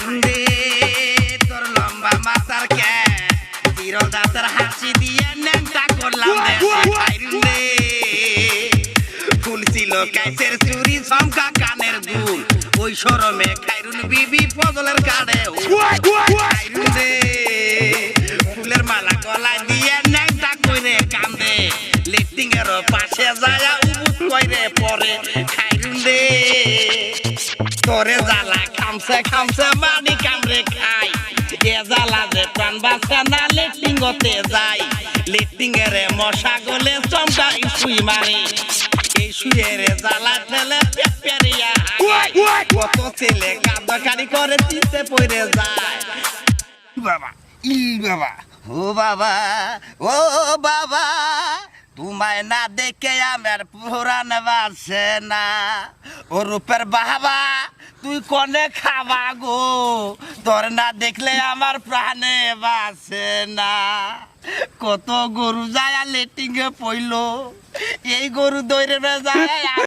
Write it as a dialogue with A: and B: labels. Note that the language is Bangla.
A: খাইরুন্ডে তোর লম্বা মাথার কে চিরল দাঁতের হাসি দিয়ে ন্যাংটা করলাম খাইরুন্ডে ফুল ছিল কাইসের চুরি চমকা কানের দুল ওই শরমে খাইরুন বিবি ফজলের কাড়ে খাইরুন্ডে ফুলের মালা গলায় দিয়ে ন্যাংটা কইরে কান্দে লেফটিং এর পাশে যায় উবুত কইরে পরে খাইরুন্ডে তোরে জ্বালা খামছে খামছে মানি কামড়ে খাই এ জ্বালা যে প্রাণ বাঁচে না লেফটিং হতে যাই লেফটিং এর মশা গলে চমকা ইসুই মারে এই শুয়ের জ্বালা ঠেলে পেরিয়া কত ছেলে কাঁদাকারি করে চিনতে পড়ে যায় বাবা বাবা ও বাবা ও বাবা তোমায় না দেখে আমার পুরান বাসে না ও রূপের বাবা তুই কনে খাবা গো তোর না দেখলে আমার প্রাণে বাসে না কত গরু যায় লেটিংয়ে পইলো এই গরু দৌড়ে যায়